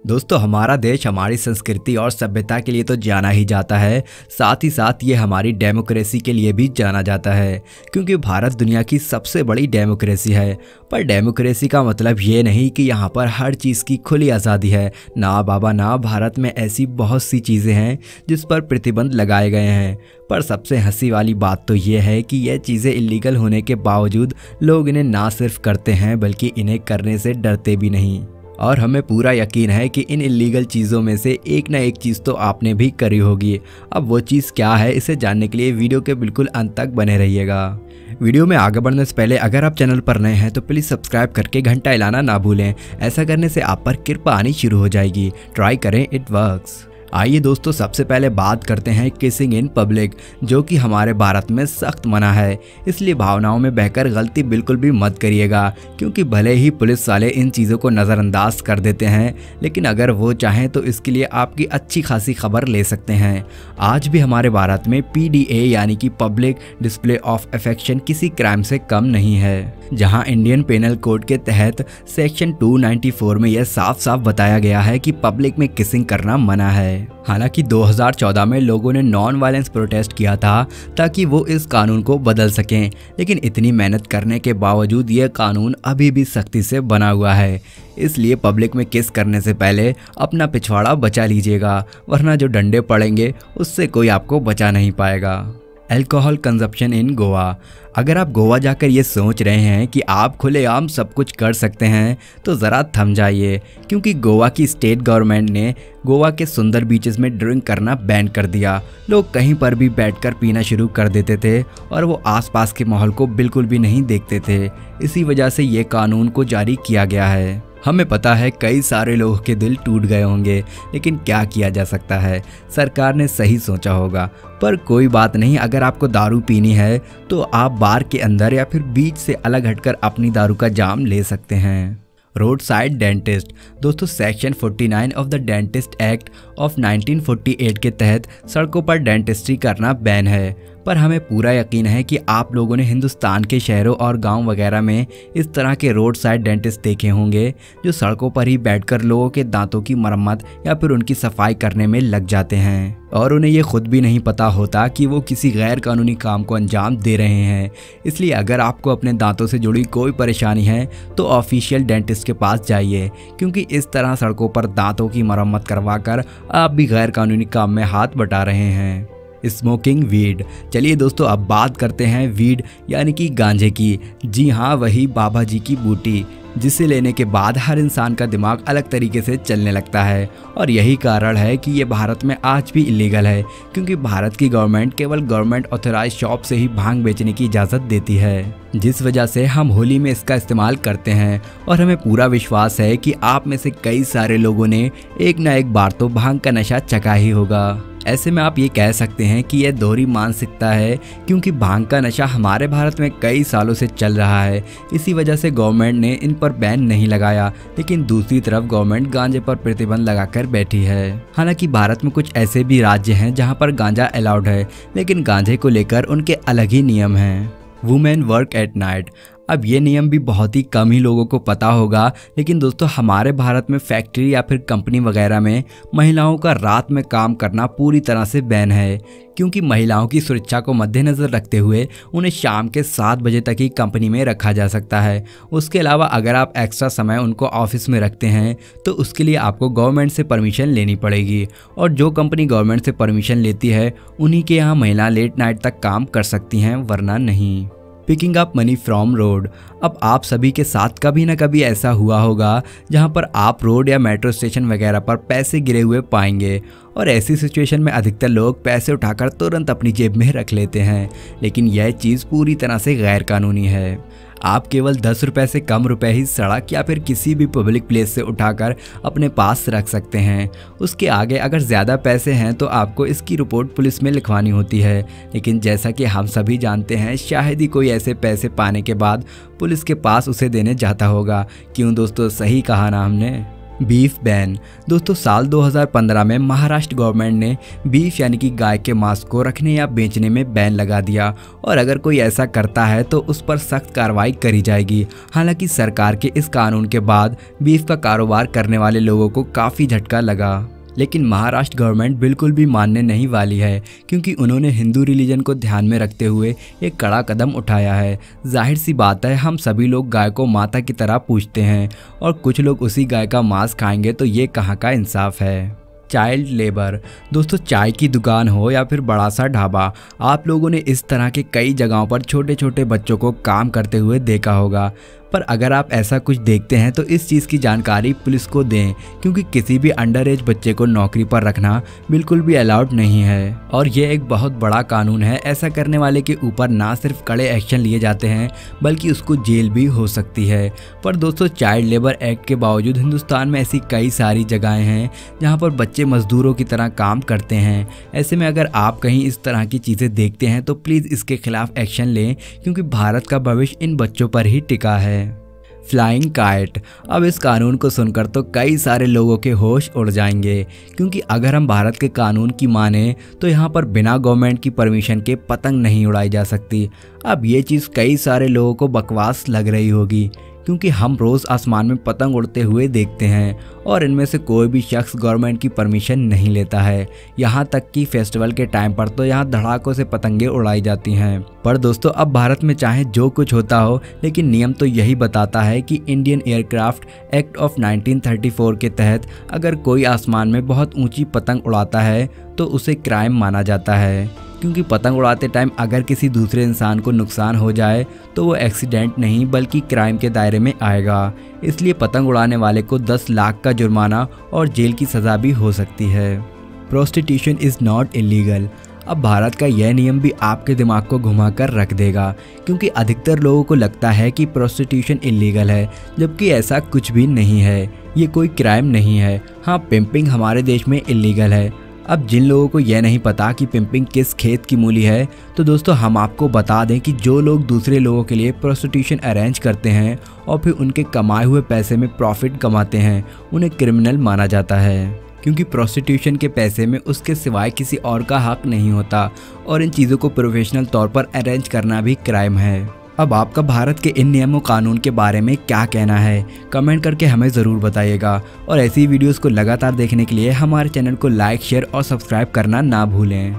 दोस्तों हमारा देश हमारी संस्कृति और सभ्यता के लिए तो जाना ही जाता है, साथ ही साथ ये हमारी डेमोक्रेसी के लिए भी जाना जाता है, क्योंकि भारत दुनिया की सबसे बड़ी डेमोक्रेसी है। पर डेमोक्रेसी का मतलब ये नहीं कि यहाँ पर हर चीज़ की खुली आज़ादी है। ना बाबा ना, भारत में ऐसी बहुत सी चीज़ें हैं जिस पर प्रतिबंध लगाए गए हैं। पर सबसे हंसी वाली बात तो ये है कि यह चीज़ें इलीगल होने के बावजूद लोग इन्हें ना सिर्फ करते हैं बल्कि इन्हें करने से डरते भी नहीं। और हमें पूरा यकीन है कि इन इलीगल चीज़ों में से एक ना एक चीज़ तो आपने भी करी होगी। अब वो चीज़ क्या है, इसे जानने के लिए वीडियो के बिल्कुल अंत तक बने रहिएगा। वीडियो में आगे बढ़ने से पहले अगर आप चैनल पर नए हैं तो प्लीज़ सब्सक्राइब करके घंटा हिलाना ना भूलें। ऐसा करने से आप पर कृपा आनी शुरू हो जाएगी। ट्राई करें, इट वर्क्स। आइए दोस्तों, सबसे पहले बात करते हैं किसिंग इन पब्लिक, जो कि हमारे भारत में सख्त मना है। इसलिए भावनाओं में बहकर गलती बिल्कुल भी मत करिएगा, क्योंकि भले ही पुलिस वाले इन चीज़ों को नज़रअंदाज कर देते हैं, लेकिन अगर वो चाहें तो इसके लिए आपकी अच्छी खासी खबर ले सकते हैं। आज भी हमारे भारत में PDA यानी कि पब्लिक डिस्प्ले ऑफ अफेक्शन किसी क्राइम से कम नहीं है। जहां इंडियन पेनल कोड के तहत सेक्शन 294 में यह साफ साफ बताया गया है कि पब्लिक में किसिंग करना मना है। हालांकि 2014 में लोगों ने नॉन वायलेंस प्रोटेस्ट किया था ताकि वो इस कानून को बदल सकें, लेकिन इतनी मेहनत करने के बावजूद ये कानून अभी भी सख्ती से बना हुआ है। इसलिए पब्लिक में किस करने से पहले अपना पिछवाड़ा बचा लीजिएगा, वरना जो डंडे पड़ेंगे उससे कोई आपको बचा नहीं पाएगा। अल्कोहल कंजप्शन इन गोवा। अगर आप गोवा जाकर ये सोच रहे हैं कि आप खुलेआम सब कुछ कर सकते हैं तो ज़रा थम जाइए, क्योंकि गोवा की स्टेट गवर्नमेंट ने गोवा के सुंदर बीचेस में ड्रिंक करना बैन कर दिया। लोग कहीं पर भी बैठकर पीना शुरू कर देते थे और वो आसपास के माहौल को बिल्कुल भी नहीं देखते थे। इसी वजह से ये कानून को जारी किया गया है। हमें पता है कई सारे लोगों के दिल टूट गए होंगे, लेकिन क्या किया जा सकता है, सरकार ने सही सोचा होगा। पर कोई बात नहीं, अगर आपको दारू पीनी है तो आप बार के अंदर या फिर बीच से अलग हटकर अपनी दारू का जाम ले सकते हैं। Road side dentist. दोस्तों section 49 of the dentist act of 1948 के तहत सड़कों पर डेंटिस्ट्री करना बैन है। पर हमें पूरा यकीन है कि आप लोगों ने हिंदुस्तान के शहरों और गांव वगैरह में इस तरह के रोड साइड डेंटिस्ट देखे होंगे, जो सड़कों पर ही बैठकर लोगों के दांतों की मरम्मत या फिर उनकी सफाई करने में लग जाते हैं, और उन्हें ये खुद भी नहीं पता होता कि वो किसी गैर कानूनी काम को अंजाम दे रहे हैं। इसलिए अगर आपको अपने दांतों से जुड़ी कोई परेशानी है तो ऑफिशियल डेंटिस्ट के पास जाइए, क्योंकि इस तरह सड़कों पर दांतों की मरम्मत करवाकर आप भी गैर कानूनी काम में हाथ बटा रहे हैं। Smoking weed. चलिए दोस्तों, अब बात करते हैं वीड यानी कि गांजे की। जी हाँ, वही बाबा जी की बूटी, जिसे लेने के बाद हर इंसान का दिमाग अलग तरीके से चलने लगता है। और यही कारण है कि ये भारत में आज भी इलीगल है, क्योंकि भारत की गवर्नमेंट केवल गवर्नमेंट ऑथराइज शॉप से ही भांग बेचने की इजाज़त देती है, जिस वजह से हम होली में इसका इस्तेमाल करते हैं। और हमें पूरा विश्वास है कि आप में से कई सारे लोगों ने एक न एक बार तो भांग का नशा चखा ही होगा। ऐसे में आप ये कह सकते हैं कि यह दोहरी मानसिकता है, क्योंकि भांग का नशा हमारे भारत में कई सालों से चल रहा है। इसी वजह से गवर्नमेंट ने इन पर बैन नहीं लगाया, लेकिन दूसरी तरफ गवर्नमेंट गांजे पर प्रतिबंध लगाकर बैठी है। हालांकि भारत में कुछ ऐसे भी राज्य हैं जहां पर गांजा अलाउड है, लेकिन गांजे को लेकर उनके अलग ही नियम हैं। Women work at night. अब ये नियम भी बहुत ही कम ही लोगों को पता होगा, लेकिन दोस्तों हमारे भारत में फैक्ट्री या फिर कंपनी वगैरह में महिलाओं का रात में काम करना पूरी तरह से बैन है, क्योंकि महिलाओं की सुरक्षा को मद्देनज़र रखते हुए उन्हें शाम के 7 बजे तक ही कंपनी में रखा जा सकता है। उसके अलावा अगर आप एक्स्ट्रा समय उनको ऑफिस में रखते हैं तो उसके लिए आपको गवर्नमेंट से परमिशन लेनी पड़ेगी, और जो कंपनी गवर्नमेंट से परमिशन लेती है उन्हीं के यहाँ महिला लेट नाइट तक काम कर सकती हैं, वरना नहीं। Picking up money from road. अब आप सभी के साथ कभी ना कभी ऐसा हुआ होगा जहां पर आप रोड या मेट्रो स्टेशन वगैरह पर पैसे गिरे हुए पाएंगे, और ऐसी सिचुएशन में अधिकतर लोग पैसे उठाकर तुरंत अपनी जेब में रख लेते हैं, लेकिन यह चीज़ पूरी तरह से गैर कानूनी है। आप केवल 10 रुपये से कम रुपए ही सड़क या फिर किसी भी पब्लिक प्लेस से उठाकर अपने पास रख सकते हैं। उसके आगे अगर ज़्यादा पैसे हैं तो आपको इसकी रिपोर्ट पुलिस में लिखवानी होती है, लेकिन जैसा कि हम सभी जानते हैं शायद ही कोई ऐसे पैसे पाने के बाद पुलिस के पास उसे देने जाता होगा। क्यों दोस्तों, सही कहा ना हमने। Beef ban. दोस्तों साल 2015 में महाराष्ट्र गवर्नमेंट ने बीफ यानी कि गाय के मांस को रखने या बेचने में बैन लगा दिया और अगर कोई ऐसा करता है तो उस पर सख्त कार्रवाई करी जाएगी। हालांकि सरकार के इस कानून के बाद बीफ का कारोबार करने वाले लोगों को काफ़ी झटका लगा, लेकिन महाराष्ट्र गवर्नमेंट बिल्कुल भी मानने नहीं वाली है क्योंकि उन्होंने हिंदू रिलीजन को ध्यान में रखते हुए एक कड़ा कदम उठाया है। जाहिर सी बात है, हम सभी लोग गाय को माता की तरह पूजते हैं और कुछ लोग उसी गाय का मांस खाएंगे तो ये कहाँ का इंसाफ है। Child labour. दोस्तों चाय की दुकान हो या फिर बड़ा सा ढाबा, आप लोगों ने इस तरह के कई जगहों पर छोटे छोटे बच्चों को काम करते हुए देखा होगा। पर अगर आप ऐसा कुछ देखते हैं तो इस चीज़ की जानकारी पुलिस को दें क्योंकि किसी भी अंडर एज बच्चे को नौकरी पर रखना बिल्कुल भी अलाउड नहीं है और ये एक बहुत बड़ा कानून है। ऐसा करने वाले के ऊपर ना सिर्फ कड़े एक्शन लिए जाते हैं बल्कि उसको जेल भी हो सकती है। पर दोस्तों चाइल्ड लेबर एक्ट के बावजूद हिंदुस्तान में ऐसी कई सारी जगहें हैं जहाँ पर बच्चे मजदूरों की तरह काम करते हैं। ऐसे में अगर आप कहीं इस तरह की चीज़ें देखते हैं तो प्लीज़ इसके खिलाफ एक्शन लें क्योंकि भारत का भविष्य इन बच्चों पर ही टिका है। Flying kite. अब इस कानून को सुनकर तो कई सारे लोगों के होश उड़ जाएंगे क्योंकि अगर हम भारत के कानून की माने तो यहाँ पर बिना गवर्नमेंट की परमिशन के पतंग नहीं उड़ाई जा सकती। अब ये चीज़ कई सारे लोगों को बकवास लग रही होगी क्योंकि हम रोज़ आसमान में पतंग उड़ते हुए देखते हैं और इनमें से कोई भी शख्स गवर्नमेंट की परमिशन नहीं लेता है। यहाँ तक कि फेस्टिवल के टाइम पर तो यहाँ धड़ाकों से पतंगे उड़ाई जाती हैं। पर दोस्तों अब भारत में चाहे जो कुछ होता हो लेकिन नियम तो यही बताता है कि इंडियन एयरक्राफ्ट एक्ट ऑफ 1934 के तहत अगर कोई आसमान में बहुत ऊंची पतंग उड़ाता है तो उसे क्राइम माना जाता है क्योंकि पतंग उड़ाते टाइम अगर किसी दूसरे इंसान को नुकसान हो जाए तो वो एक्सीडेंट नहीं बल्कि क्राइम के दायरे में आएगा। इसलिए पतंग उड़ाने वाले को 10 लाख का जुर्माना और जेल की सज़ा भी हो सकती है। Prostitution is not illegal. अब भारत का यह नियम भी आपके दिमाग को घुमाकर रख देगा क्योंकि अधिकतर लोगों को लगता है कि प्रोस्टिट्यूशन इलीगल है जबकि ऐसा कुछ भी नहीं है। ये कोई क्राइम नहीं है। हाँ, पिंपिंग हमारे देश में इलीगल है। अब जिन लोगों को यह नहीं पता कि पिंपिंग किस खेत की मूली है तो दोस्तों हम आपको बता दें कि जो लोग दूसरे लोगों के लिए प्रोस्टिट्यूशन अरेंज करते हैं और फिर उनके कमाए हुए पैसे में प्रॉफिट कमाते हैं उन्हें क्रिमिनल माना जाता है क्योंकि प्रोस्टिट्यूशन के पैसे में उसके सिवाय किसी और का हक नहीं होता और इन चीज़ों को प्रोफेशनल तौर पर अरेंज करना भी क्राइम है। अब आपका भारत के इन नियमों कानून के बारे में क्या कहना है कमेंट करके हमें ज़रूर बताइएगा और ऐसी वीडियोस को लगातार देखने के लिए हमारे चैनल को लाइक शेयर और सब्सक्राइब करना ना भूलें।